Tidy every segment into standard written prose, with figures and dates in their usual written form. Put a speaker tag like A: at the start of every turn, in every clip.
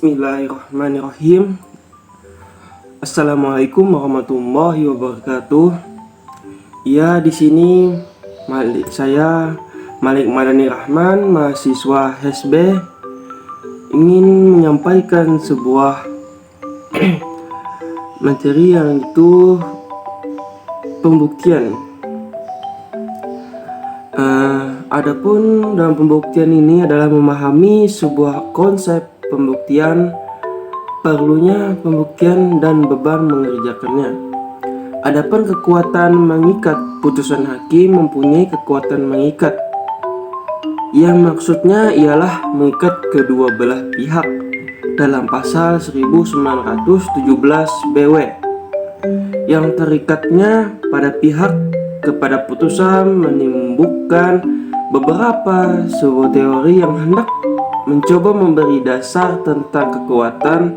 A: Bismillahirrahmanirrahim. Assalamualaikum warahmatullahi wabarakatuh. Ya, di sini saya Malik Madani Rahman, mahasiswa HSB, ingin menyampaikan sebuah materi yang itu pembuktian. Adapun dalam pembuktian ini adalah memahami sebuah konsep pembuktian, perlunya pembuktian dan beban mengerjakannya. Adapun kekuatan mengikat, putusan hakim mempunyai kekuatan mengikat, yang maksudnya ialah mengikat kedua belah pihak dalam pasal 1917 BW, yang terikatnya pada pihak kepada putusan menimbulkan beberapa sebuah teori yang hendak mencoba memberi dasar tentang kekuatan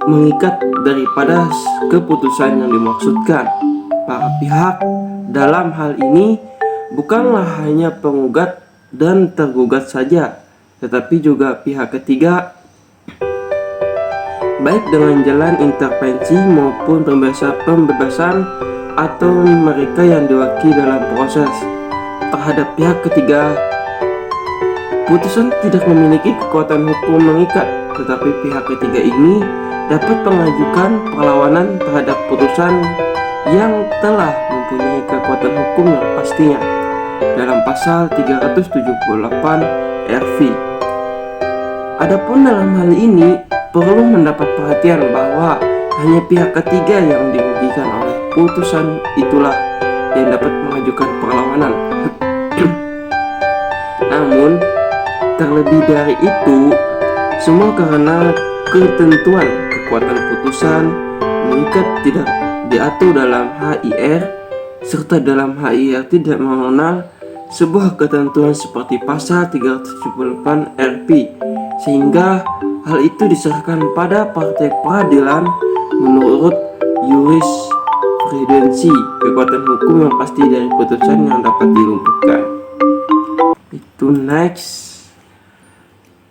A: mengikat daripada keputusan yang dimaksudkan. Para pihak dalam hal ini bukanlah hanya penggugat dan tergugat saja, tetapi juga pihak ketiga, baik dengan jalan intervensi maupun pembebasan atau mereka yang diwakili dalam proses. Terhadap pihak ketiga, putusan tidak memiliki kekuatan hukum mengikat, tetapi pihak ketiga ini dapat mengajukan perlawanan terhadap putusan yang telah mempunyai kekuatan hukum yang pastinya dalam pasal 378 RV. Adapun dalam hal ini perlu mendapat perhatian bahwa hanya pihak ketiga yang dirugikan oleh putusan itulah yang dapat mengajukan perlawanan. Namun terlebih dari itu, semua karena ketentuan kekuatan putusan mengikat tidak diatur dalam HIR, serta dalam HIR tidak mengenal sebuah ketentuan seperti pasal 378 RP, sehingga hal itu diserahkan pada partai peradilan menurut jurisprudensi kekuatan hukum yang pasti dari putusan yang dapat dilumpuhkan. Itu next,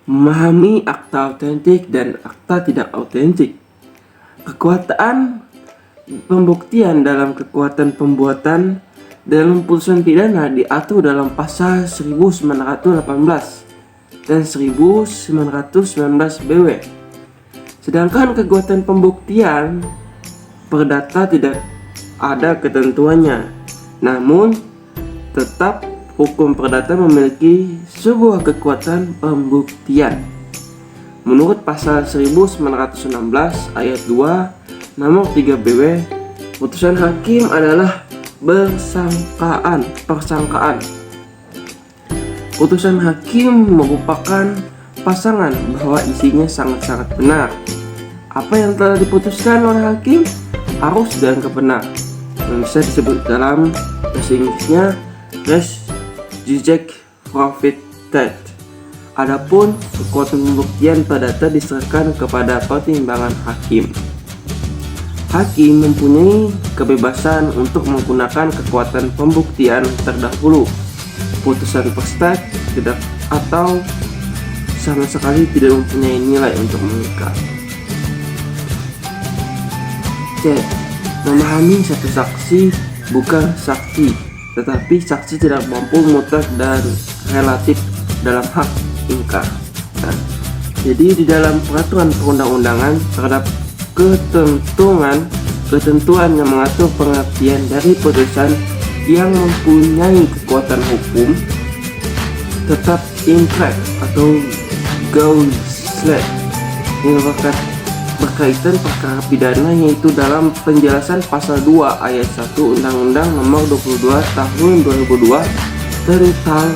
A: memahami akta autentik dan akta tidak autentik. Kekuatan pembuktian dalam kekuatan pembuatan dalam putusan pidana diatur dalam pasal 1918 dan 1919 BW. Sedangkan kekuatan pembuktian perdata tidak ada ketentuannya. Namun tetap hukum perdata memiliki sebuah kekuatan pembuktian. Menurut pasal 1916 ayat 2 nomor 3 BW, putusan hakim adalah persangkaan. Putusan hakim merupakan pasangan bahwa isinya sangat-sangat benar. Apa yang telah diputuskan oleh hakim harus dan kebenar, yang bisa disebut dalam bahasa Inggrisnya res judicata profitet. Adapun kekuatan pembuktian perdata diserahkan kepada pertimbangan hakim. Hakim mempunyai kebebasan untuk menggunakan kekuatan pembuktian terdahulu, putusan perstek tidak atau sama sekali tidak mempunyai nilai untuk mengikat. C. Memahami satu saksi bukan saksi, tetapi saksi tidak mampu mutlak dan relatif dalam hak ingkar. Nah, jadi di dalam peraturan perundang-undangan terhadap ketentuan yang mengatur pengertian dari putusan yang mempunyai kekuatan hukum tetap inkrek atau gauslet yang berkaitan perkara pidana, yaitu dalam penjelasan pasal 2 ayat 1 Undang-Undang Nomor 22 Tahun 2002 tentang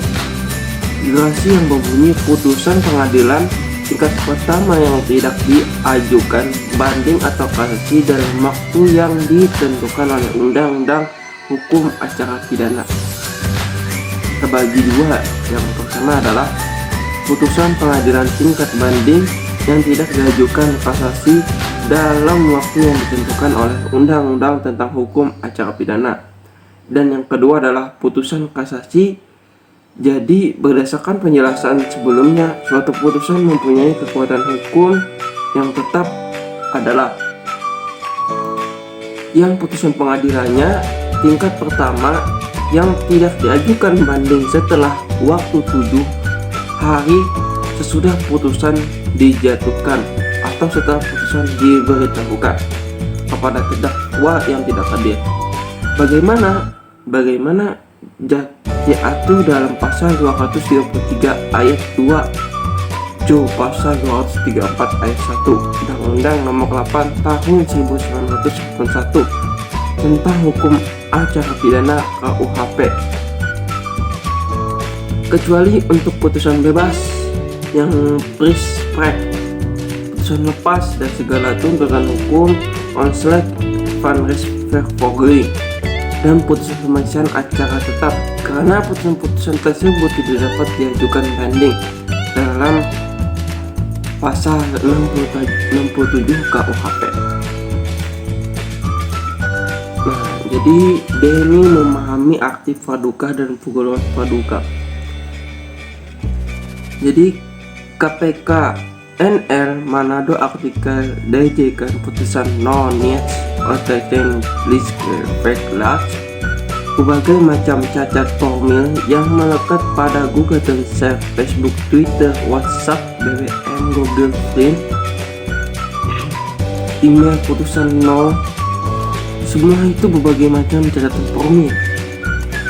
A: durasi yang berbunyi putusan pengadilan tingkat pertama yang tidak diajukan banding atau kasasi dalam waktu yang ditentukan oleh Undang-Undang Hukum Acara Pidana terbagi dua. Yang pertama adalah putusan pengadilan tingkat banding yang tidak diajukan kasasi dalam waktu yang ditentukan oleh Undang-Undang tentang Hukum Acara Pidana, dan yang kedua adalah putusan kasasi Jadi berdasarkan penjelasan sebelumnya, suatu putusan mempunyai kekuatan hukum yang tetap adalah yang putusan pengadilannya tingkat pertama yang tidak diajukan banding setelah waktu 7 hari sesudah putusan dijatuhkan atau setelah putusan diberitahukan kepada terdakwa yang tidak hadir. Bagaimana diatur dalam pasal 233 ayat 2 pasal 234 ayat 1 Undang-Undang Nomor 8 Tahun 1991 tentang hukum acara pidana KUHP. Kecuali untuk putusan bebas yang prinsip, putusan lepas dan segala tuntutan hukum, onslet van Rijsvervolging, dan putusan pemeriksaan acara tetap, karena putusan-putusan tersebut tidak dapat diajukan banding dalam pasal 67 KUHP. Nah, jadi Denny memahami arti praduga dan pegawai praduga. Jadi KPK NL Manado artikel dijadikan putusan non-niat attaching list backlash berbagai macam cacat formil yang melekat pada gugatan share Facebook, Twitter, WhatsApp, BBM, Google Print, email putusan nol. Semua itu berbagai macam catatan formil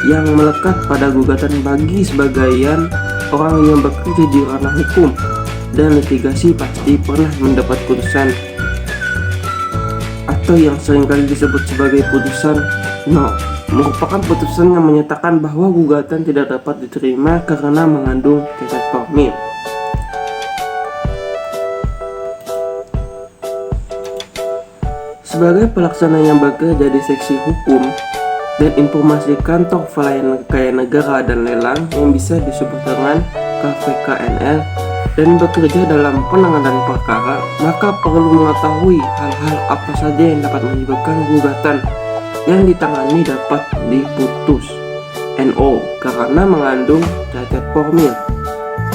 A: yang melekat pada gugatan bagi sebagian orang yang bekerja di ranah hukum dan litigasi pasti pernah mendapat putusan atau yang seringkali disebut sebagai putusan no, merupakan putusan yang menyatakan bahwa gugatan tidak dapat diterima karena mengandung cacat formil. Sebagai pelaksana yang bekerja di seksi hukum dan informasi kantor pelayanan kekayaan negara dan lelang yang bisa disebut dengan KPKNL dan bekerja dalam penanganan perkara, maka perlu mengetahui hal-hal apa saja yang dapat menyebabkan gugatan yang ditangani dapat diputus NO karena mengandung cacat formil.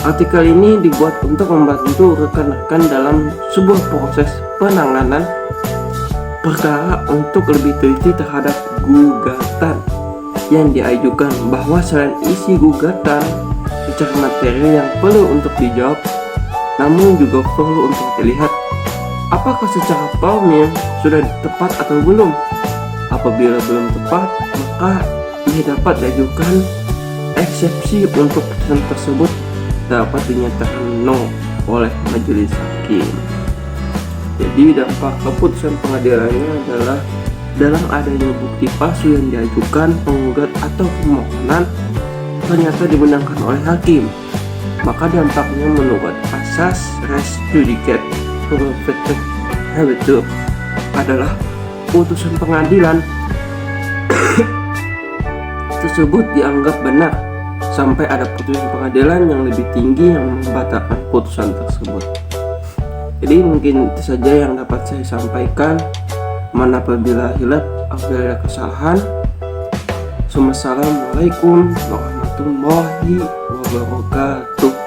A: Artikel ini dibuat untuk membantu rekan-rekan dalam sebuah proses penanganan perkara untuk lebih teliti terhadap gugatan yang diajukan, bahwa selain isi gugatan secara materi yang perlu untuk dijawab, namun juga perlu untuk dilihat apakah secara formil sudah tepat atau belum. Apabila belum tepat, maka ia dapat diajukan eksepsi untuk putusan tersebut dapat dinyatakan no oleh majelis hakim. Jadi dampak keputusan pengadilannya adalah dalam adanya bukti palsu yang diajukan penggugat atau pemohonan ternyata dimenangkan oleh hakim, maka dampaknya menurut asas res judicata habetur adalah putusan pengadilan tersebut dianggap benar sampai ada putusan pengadilan yang lebih tinggi yang membatalkan putusan tersebut. Jadi mungkin itu saja yang dapat saya sampaikan. Mana apabila hilaf, apabila ada kesalahan. Assalamualaikum warahmatullahi wabarakatuh.